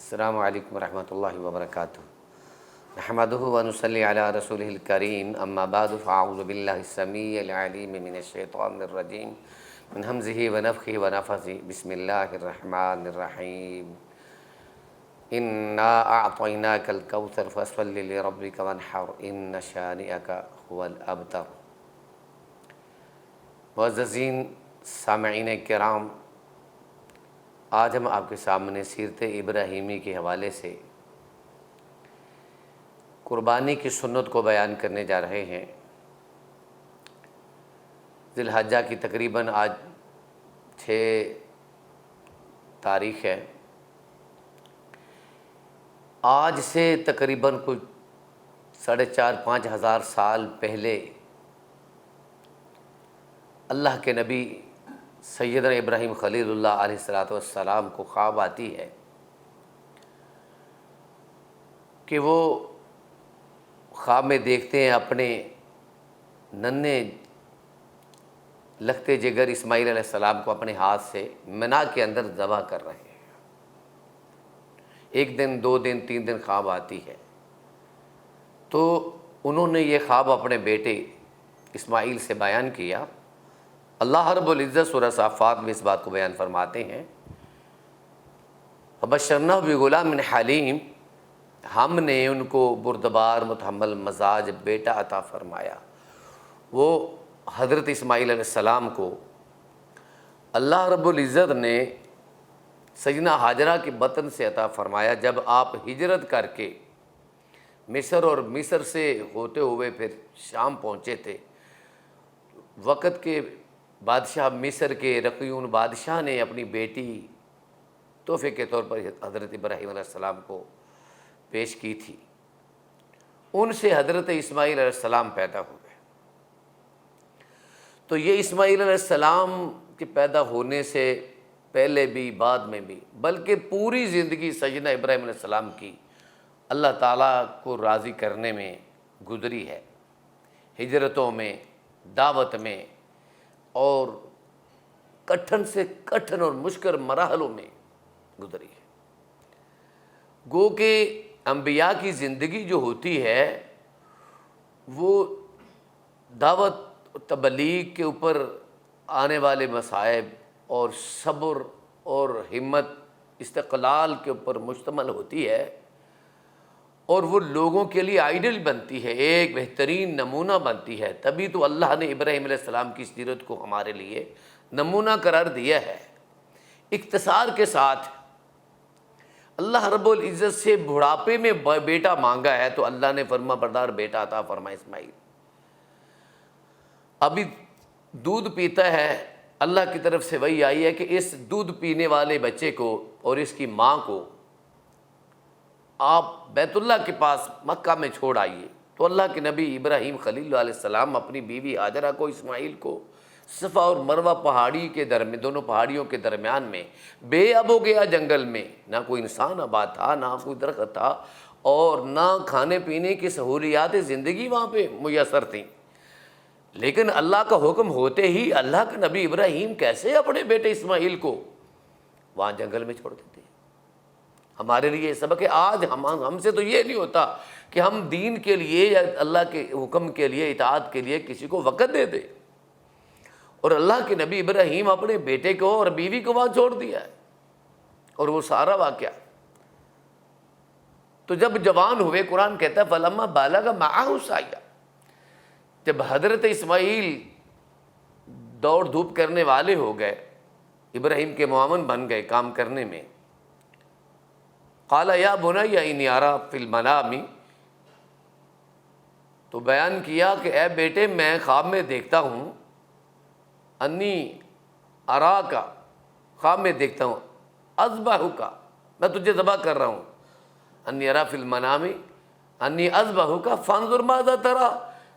السلام علیکم ورحمۃ اللہ وبرکاتہ۔ نحمدہ ونصلی علی رسولہ الکریم، اما بعد فاعوذ باللہ السمیع العلیم من الشیطان الرجیم من ہمزہ ونفخہ ونفثہ، بسم اللہ الرحمن الرحیم۔ انا اعطیناک الکوثر فصل لربک وانحر ان شانئک هو الابتر۔ معززین سامعین کرام، آج ہم آپ کے سامنے سیرت ابراہیمی کے حوالے سے قربانی کی سنت کو بیان کرنے جا رہے ہیں۔ ذی الحجہ کی تقریباً آج 6 تاریخ ہے۔ آج سے تقریباً کچھ 4,500 ہزار سال پہلے اللہ کے نبی سیدنا ابراہیم خلیل اللہ علیہ السلام کو خواب آتی ہے کہ وہ خواب میں دیکھتے ہیں اپنے ننھے لختے جگر اسماعیل علیہ السلام کو اپنے ہاتھ سے منا کے اندر ذبح کر رہے ہیں۔ 1 دن 2 دن 3 دن خواب آتی ہے، تو انہوں نے یہ خواب اپنے بیٹے اسماعیل سے بیان کیا۔ اللہ رب العزت سورہ صافات میں اس بات کو بیان فرماتے ہیں، فبشرناہ بغلام حلیم، ہم نے ان کو بردبار متحمل مزاج بیٹا عطا فرمایا۔ وہ حضرت اسماعیل علیہ السلام کو اللہ رب العزت نے سیدنا ہاجرہ کے بطن سے عطا فرمایا جب آپ ہجرت کر کے مصر اور مصر سے ہوتے ہوئے پھر شام پہنچے تھے۔ وقت کے بادشاہ مصر کے رقیون بادشاہ نے اپنی بیٹی تحفے کے طور پر حضرت ابراہیم علیہ السلام کو پیش کی تھی۔ ان سے حضرت اسماعیل علیہ السلام پیدا ہو گئے۔ تو یہ اسماعیل علیہ السلام کے پیدا ہونے سے پہلے بھی بعد میں بھی بلکہ پوری زندگی سیدنا ابراہیم علیہ السلام کی اللہ تعالیٰ کو راضی کرنے میں گزری ہے، ہجرتوں میں، دعوت میں، اور کٹھن سے کٹھن اور مشکل مراحلوں میں گزری ہے۔ گو کہ انبیاء کی زندگی جو ہوتی ہے وہ دعوت تبلیغ کے اوپر آنے والے مصائب اور صبر اور ہمت استقلال کے اوپر مشتمل ہوتی ہے، اور وہ لوگوں کے لیے آئیڈل بنتی ہے، ایک بہترین نمونہ بنتی ہے۔ تبھی تو اللہ نے ابراہیم علیہ السلام کی سیرت کو ہمارے لیے نمونہ قرار دیا ہے۔ اختصار کے ساتھ اللہ رب العزت سے بڑھاپے میں بیٹا مانگا ہے تو اللہ نے فرما بردار بیٹا عطا فرمایا اسماعیل۔ ابھی دودھ پیتا ہے، اللہ کی طرف سے وحی آئی ہے کہ اس دودھ پینے والے بچے کو اور اس کی ماں کو آپ بیت اللہ کے پاس مکہ میں چھوڑ آئیے۔ تو اللہ کے نبی ابراہیم خلیل علیہ السلام اپنی بیوی ہاجرہ کو، اسماعیل کو صفا اور مروہ پہاڑی کے درمیان، دونوں پہاڑیوں کے درمیان میں بے اب ہو گیا جنگل میں، نہ کوئی انسان آباد تھا، نہ کوئی درخت تھا، اور نہ کھانے پینے کی سہولیات زندگی وہاں پہ میسر تھیں۔ لیکن اللہ کا حکم ہوتے ہی اللہ کے نبی ابراہیم کیسے اپنے بیٹے اسماعیل کو وہاں جنگل میں چھوڑ دیتے ہیں۔ ہمارے لیے سبق ہے۔ آج ہم سے تو یہ نہیں ہوتا کہ ہم دین کے لیے یا اللہ کے حکم کے لیے، اطاعت کے لیے کسی کو وقت دے دیں، اور اللہ کے نبی ابراہیم اپنے بیٹے کو اور بیوی کو وہاں چھوڑ دیا ہے، اور وہ سارا واقعہ۔ تو جب جوان ہوئے، قرآن کہتا ہے فَلَمَّا بَلَغَ مَعَهُ السَّعْيَ، جب حضرت اسماعیل دوڑ دھوپ کرنے والے ہو گئے، ابراہیم کے معاون بن گئے کام کرنے میں، قال یا بنی انی اری فی المنام، تو بیان کیا کہ اے بیٹے میں خواب میں دیکھتا ہوں، انی اراک، خواب میں دیکھتا ہوں، اذبحک، میں تجھے ذبح کر رہا ہوں، انی اری فی المنام انی اذبحک فانظر ماذا تری،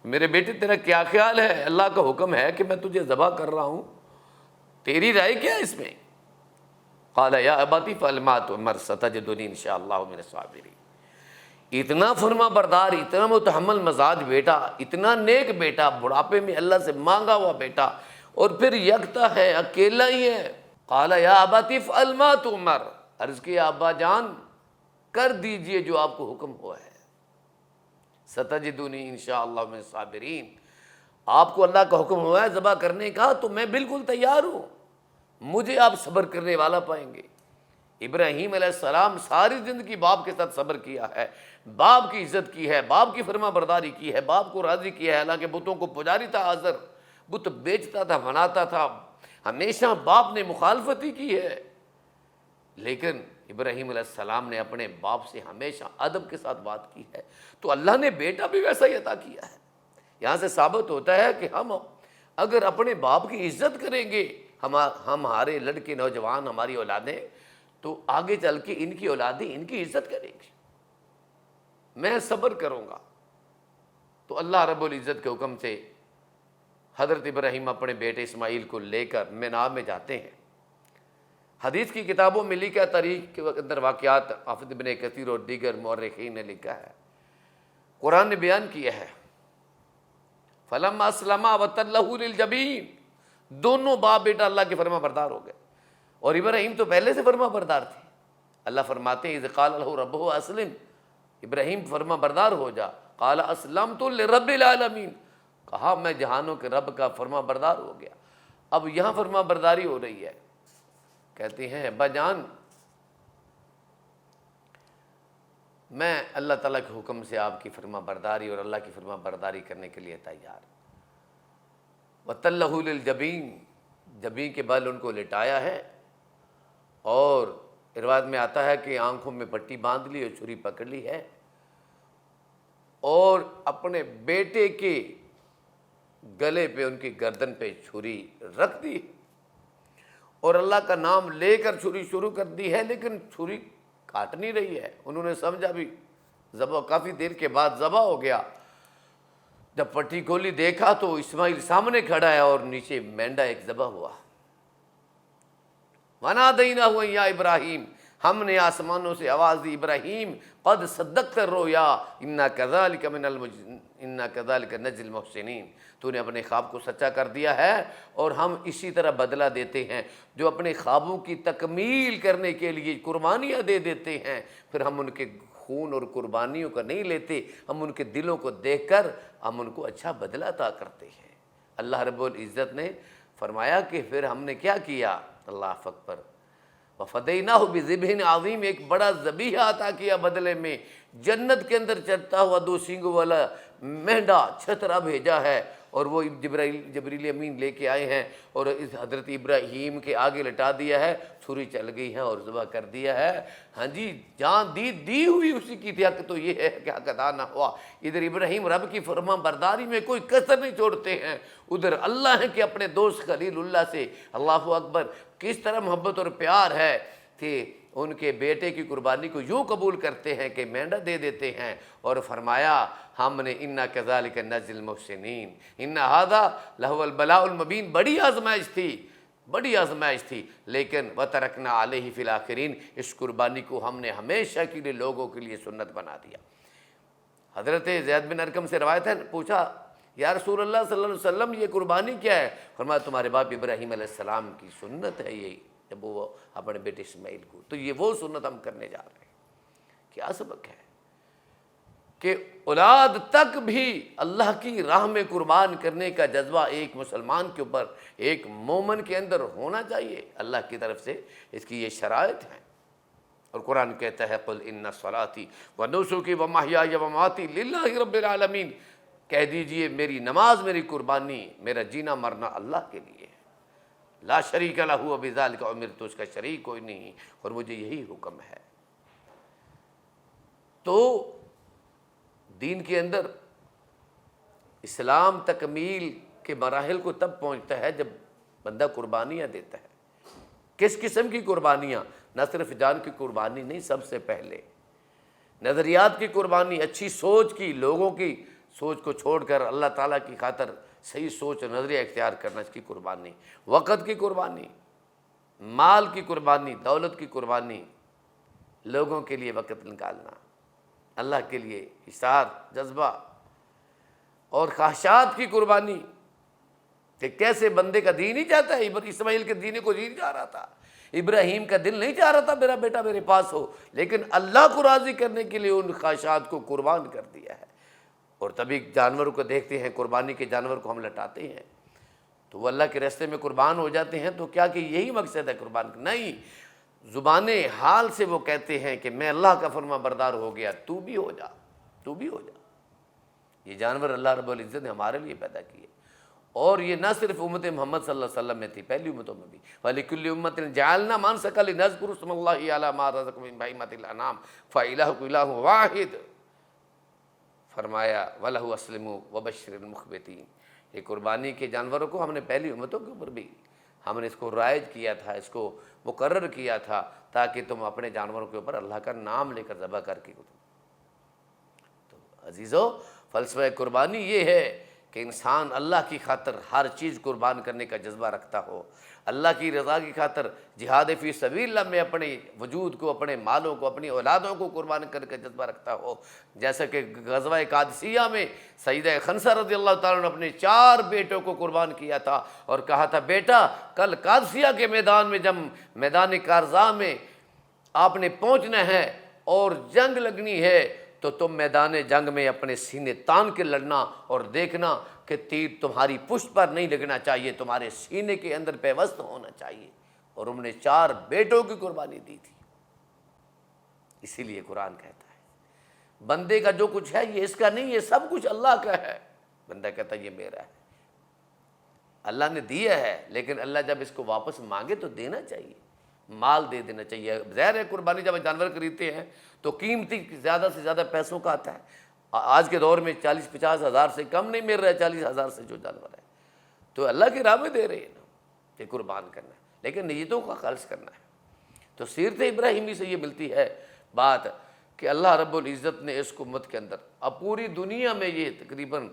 میرے بیٹے تیرا کیا خیال ہے؟ اللہ کا حکم ہے کہ میں تجھے ذبح کر رہا ہوں، تیری رائے کیا ہے اس میں؟ قال یا ابت افعل ما تؤمر ستجدنی ان شاء اللہ من الصابرین۔ اتنا فرما بردار، اتنا متحمل مزاج بیٹا، اتنا نیک بیٹا، بڑھاپے میں اللہ سے مانگا ہوا بیٹا، اور پھر یکتا ہے، اکیلا ہی ہے۔ قال یا ابت افعل ما تؤمر، عرض کیا ابا جان کر دیجئے جو آپ کو حکم ہوا ہے، ستجدونی انشاءاللہ من الصابرین، آپ کو اللہ کا حکم ہوا ہے ذبح کرنے کا تو میں بالکل تیار ہوں، مجھے آپ صبر کرنے والا پائیں گے۔ ابراہیم علیہ السلام ساری زندگی باپ کے ساتھ صبر کیا ہے، باپ کی عزت کی ہے، باپ کی فرما برداری کی ہے، باپ کو راضی کیا ہے، حالانکہ بتوں کو پجاری تھا آزر، بت بیچتا تھا، بناتا تھا، ہمیشہ باپ نے مخالفت ہی کی ہے، لیکن ابراہیم علیہ السلام نے اپنے باپ سے ہمیشہ ادب کے ساتھ بات کی ہے، تو اللہ نے بیٹا بھی ویسا ہی عطا کیا ہے۔ یہاں سے ثابت ہوتا ہے کہ ہم اگر اپنے باپ کی عزت کریں گے، ہمارے لڑکے نوجوان، ہماری اولادیں، تو آگے چل کے ان کی اولادیں ان کی عزت کریں گی۔ میں صبر کروں گا، تو اللہ رب العزت کے حکم سے حضرت ابراہیم اپنے بیٹے اسماعیل کو لے کر مینا میں جاتے ہیں۔ حدیث کی کتابوں میں لکھا، تاریخ کے اندر واقعات حافظ ابن کثیر اور دیگر مورخین نے لکھا ہے، قرآن نے بیان کیا ہے، فَلَمَّا أَسْلَمَا وَتَلَّهُ لِلْجَبِينِ، دونوں باپ بیٹا اللہ کے فرما بردار ہو گئے، اور ابراہیم تو پہلے سے فرما بردار تھے۔ اللہ فرماتے ہیں اِذْ قَالَ لَهُ رَبُّهُ أَسْلِمْ، ابراہیم فرما بردار ہو جا، قَالَ أَسْلَمْتُ لِرَبِّ الْعَالَمِينَ، کہا میں جہانوں کے رب کا فرما بردار ہو گیا۔ اب یہاں فرما برداری ہو رہی ہے، کہتے ہیں ابا جان میں اللہ تعالیٰ کے حکم سے آپ کی فرما برداری اور اللہ کی فرما برداری کرنے کے لیے تیار۔ وَتَلَّهُ لِلْجَبِينِ، جبین کے بل ان کو لٹایا ہے، اور روایت میں آتا ہے کہ آنکھوں میں پٹی باندھ لی اور چھری پکڑ لی ہے، اور اپنے بیٹے کے گلے پہ ان کی گردن پہ چھری رکھ دی، اور اللہ کا نام لے کر چھری شروع کر دی ہے، لیکن چھری کاٹ نہیں رہی ہے۔ انہوں نے سمجھا بھی ذبح، کافی دیر کے بعد ذبح ہو گیا، جب پٹی کھولی دیکھا تو اسماعیل سامنے کھڑا ہے اور نیچے مینڈا ایک ذبح ہوا۔ وَنَادَيْنَاهُ يَا ابراہیم، ہم نے آسمانوں سے آواز دی، ابراہیم قد صدقت الرؤیا انا كذلك نجزي المحسنین، تو نے اپنے خواب کو سچا کر دیا ہے، اور ہم اسی طرح بدلہ دیتے ہیں جو اپنے خوابوں کی تکمیل کرنے کے لیے قربانیاں دے دیتے ہیں، پھر ہم ان کے خون اور قربانیوں کا نہیں لیتے، ہم ان کے دلوں کو دیکھ کر ہم ان کو اچھا بدلہ عطا کرتے ہیں۔ اللہ رب العزت نے فرمایا کہ پھر ہم نے کیا کیا، اللہ اکبر، وَفَدَيْنَاهُ بِذِبْحٍ عَظِيمٍ، ایک بڑا ذبیحہ عطا کیا بدلے میں، جنت کے اندر چرتا ہوا 2 سینگوں والا مہنڈا چھترا بھیجا ہے، اور وہ جبریل امین لے کے آئے ہیں، اور اس حضرت ابراہیم کے آگے لٹا دیا ہے، چھری چل گئی ہے اور ذبح کر دیا ہے۔ ہاں جی، جان دی ہوئی اسی کی تھی، حق تو یہ ہے کہ حق ادا نہ ہوا۔ ادھر ابراہیم رب کی فرما برداری میں کوئی کسر نہیں چھوڑتے ہیں، ادھر اللہ ہے کہ اپنے دوست خلیل اللہ سے، اللہ اکبر، کس طرح محبت اور پیار ہے کہ ان کے بیٹے کی قربانی کو یوں قبول کرتے ہیں کہ مینڈا دے دیتے ہیں، اور فرمایا ہم نے انا كذلك نجزي المحسنین، ان هذا لهو البلاء المبین، بڑی آزمائش تھی، بڑی آزمائش تھی، لیکن وترکنا علیہ فی الاخرین، اس قربانی کو ہم نے ہمیشہ کے لیے لوگوں کے لیے سنت بنا دیا۔ حضرت زید بن ارقم سے روایت ہے، پوچھا یا رسول اللہ صلی اللہ علیہ وسلم یہ قربانی کیا ہے؟ فرمایا تمہارے باپ ابراہیم علیہ السلام کی سنت ہے یہ، جب وہ اپنے بیٹے اسماعیل کو، تو یہ وہ سنت ہم کرنے جا رہے ہیں۔ کیا سبق ہے کہ اولاد تک بھی اللہ کی راہ میں قربان کرنے کا جذبہ ایک مسلمان کے اوپر، ایک مومن کے اندر ہونا چاہیے، اللہ کی طرف سے اس کی یہ شرائط ہیں۔ اور قرآن کہتا ہے قل ان صلاتي ونسكي ومحياي ومماتي لله رب العالمین، کہہ دیجئے میری نماز، میری قربانی، میرا جینا مرنا اللہ کے لیے ہے، لا شریک لہ وبذلک امرت، اس کا شریک کوئی نہیں، اور مجھے یہی حکم ہے۔ تو دین کے اندر اسلام تکمیل کے مراحل کو تب پہنچتا ہے جب بندہ قربانیاں دیتا ہے۔ کس قسم کی قربانیاں؟ نہ صرف جان کی قربانی نہیں، سب سے پہلے نظریات کی قربانی، اچھی سوچ کی، لوگوں کی سوچ کو چھوڑ کر اللہ تعالیٰ کی خاطر صحیح سوچ اور نظریہ اختیار کرنا، اس کی قربانی، وقت کی قربانی، مال کی قربانی، دولت کی قربانی، لوگوں کے لیے وقت نکالنا، اللہ کے لیے احسان، جذبہ، اور خواہشات کی قربانی، کہ کیسے بندے کا دین ہی چاہتا ہے، اسماعیل کے دین کو جی جا رہا تھا، ابراہیم کا دل نہیں چاہ رہا تھا میرا بیٹا میرے پاس ہو، لیکن اللہ کو راضی کرنے کے لیے ان خواہشات کو قربان کر دیا ہے۔ اور تبھی جانوروں کو دیکھتے ہیں، قربانی کے جانور کو ہم لٹاتے ہیں تو وہ اللہ کے راستے میں قربان ہو جاتے ہیں، تو کیا کہ یہی مقصد ہے قربان کا؟ نہیں، زبان حال سے وہ کہتے ہیں کہ میں اللہ کا فرما بردار ہو گیا، تو بھی ہو جا، تو بھی ہو جا۔ یہ جانور اللہ رب العزت نے ہمارے لیے پیدا کیے، اور یہ نہ صرف امت محمد صلی اللہ علیہ وسلم میں تھی، پہلی امتوں میں بھی۔ وَلِكُلِّ أُمَّةٍ جَعَلْنَا مَنسَكًا لِنَذْكُرُوا اسْمَ اللَّهِ عَلَىٰ مَا رَزَقَهُم مِّن بَهِيمَةِ الْأَنْعَامِ فَإِلَٰهُكُمْ إِلَٰهٌ وَاحِدٌ، فرمایا وَلَهُ أَسْلِمُوا وَبَشِّرِ الْمُخْبِتِينَ۔ یہ قربانی کے جانوروں کو ہم نے پہلی امتوں کے اوپر بھی ہم نے اس کو رائج کیا تھا، اس کو مقرر کیا تھا، تاکہ تم اپنے جانوروں کے اوپر اللہ کا نام لے کر ذبح کر کے۔ تو عزیزو، فلسفہ قربانی یہ ہے کہ انسان اللہ کی خاطر ہر چیز قربان کرنے کا جذبہ رکھتا ہو، اللہ کی رضا کی خاطر جہاد فی سبیل اللہ میں اپنے وجود کو، اپنے مالوں کو، اپنی اولادوں کو قربان کرنے کا جذبہ رکھتا ہو۔ جیسا کہ غزوہ قادسیہ میں سیدہ خنسہ رضی اللہ تعالیٰ نے اپنے 4 بیٹوں کو قربان کیا تھا اور کہا تھا بیٹا کل قادسیہ کے میدان میں، جب میدان کارزا میں آپ نے پہنچنا ہے اور جنگ لگنی ہے، تو تم میدان جنگ میں اپنے سینے تان کے لڑنا، اور دیکھنا کہ تیر تمہاری پشت پر نہیں لگنا چاہیے، تمہارے سینے کے اندر پیوست ہونا چاہیے۔ اور انہوں نے 4 بیٹوں کی قربانی دی تھی۔ اسی لیے قرآن کہتا ہے بندے کا جو کچھ ہے یہ اس کا نہیں، یہ سب کچھ اللہ کا ہے۔ بندہ کہتا ہے یہ میرا ہے، اللہ نے دیا ہے، لیکن اللہ جب اس کو واپس مانگے تو دینا چاہیے، مال دے دینا چاہیے۔ ظاہر ہے قربانی جب جانور خریدتے ہیں تو قیمتی زیادہ سے زیادہ پیسوں کا آتا ہے۔ آج کے دور میں 40-50 ہزار سے کم نہیں مل رہا ہے، 40 ہزار سے جو جانور ہے، تو اللہ کی راہ میں دے رہے ہیں نا کہ قربان کرنا ہے، لیکن نیتوں کا خالص کرنا ہے۔ تو سیرت ابراہیمی سے یہ ملتی ہے بات کہ اللہ رب العزت نے اس امت کے اندر، اب پوری دنیا میں یہ تقریباً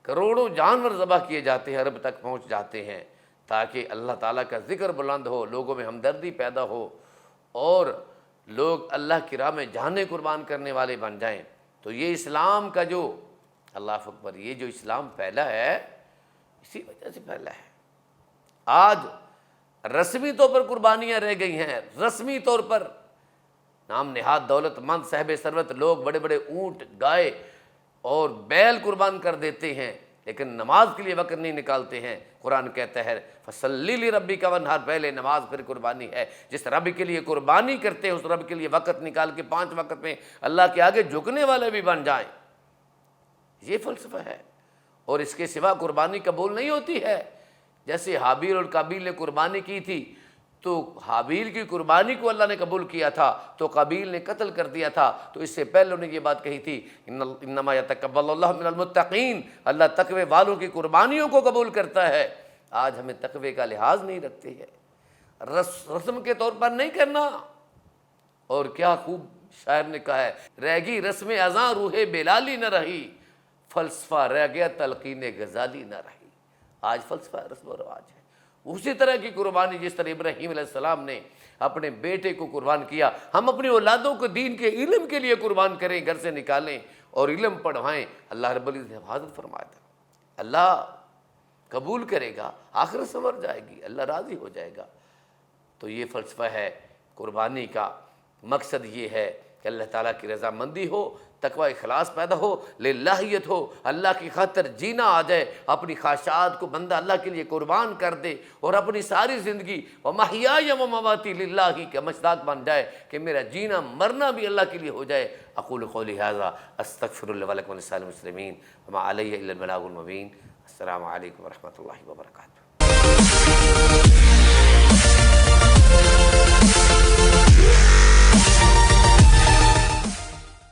کروڑوں جانور ذبح کیے جاتے ہیں، عرب تک پہنچ جاتے ہیں، تاکہ اللہ تعالیٰ کا ذکر بلند ہو، لوگوں میں ہمدردی پیدا ہو، اور لوگ اللہ کی راہ میں جانیں قربان کرنے والے بن جائیں۔ تو یہ اسلام کا جو اللہ اکبر، یہ جو اسلام پھیلا ہے اسی وجہ سے پھیلا ہے۔ آج رسمی طور پر قربانیاں رہ گئی ہیں، رسمی طور پر نام نہاد دولت مند صاحب ثروت لوگ بڑے بڑے اونٹ، گائے اور بیل قربان کر دیتے ہیں، لیکن نماز کے لیے وقت نہیں نکالتے ہیں۔ قرآن کہتا ہے فصلی لربک وانحر، پہلے نماز پھر قربانی ہے۔ جس رب کے لیے قربانی کرتے ہیں اس رب کے لیے وقت نکال کے 5 وقت میں اللہ کے آگے جھکنے والے بھی بن جائیں، یہ فلسفہ ہے۔ اور اس کے سوا قربانی قبول نہیں ہوتی ہے۔ جیسے حابیل اور قابیل نے قربانی کی تھی، تو حابیل کی قربانی کو اللہ نے قبول کیا تھا، تو قابیل نے قتل کر دیا تھا۔ تو اس سے پہلے انہوں نے یہ بات کہی تھی انما یتقبل اللہ من المتقین، اللہ تقوی والوں کی قربانیوں کو قبول کرتا ہے۔ آج ہمیں تقوی کا لحاظ نہیں رکھتے ہیں، رسم کے طور پر نہیں کرنا۔ اور کیا خوب شاعر نے کہا ہے، رہ گئی رسم ازاں روح بلالی نہ رہی، فلسفہ رہ گیا تلقین غزالی نہ رہی۔ آج فلسفہ رسم و رواج ہے۔ اسی طرح کی قربانی جس طرح ابراہیم علیہ السلام نے اپنے بیٹے کو قربان کیا، ہم اپنی اولادوں کو دین کے علم کے لیے قربان کریں، گھر سے نکالیں اور علم پڑھوائیں۔ اللہ رب العزت نے حفاظت فرمایا تھا، اللہ قبول کرے گا، آخرت سنور جائے گی، اللہ راضی ہو جائے گا۔ تو یہ فلسفہ ہے قربانی کا، مقصد یہ ہے کہ اللہ تعالیٰ کی رضامندی ہو، تقوی اخلاص پیدا ہو، للہیت ہو، اللہ کی خاطر جینا آ جائے، اپنی خواہشات کو بندہ اللہ کے لیے قربان کر دے، اور اپنی ساری زندگی وَمَحْيَايَ وَمَمَاتِي لِلَّهِ کا مصداق بن جائے کہ میرا جینا مرنا بھی اللہ کے لیے ہو جائے۔ اقول قولی ھذا استغفر اللہ ولکم ولسائر المسلمین وما علی الا البلاغ المبین۔ السلام علیکم ورحمۃ اللہ وبرکاتہ۔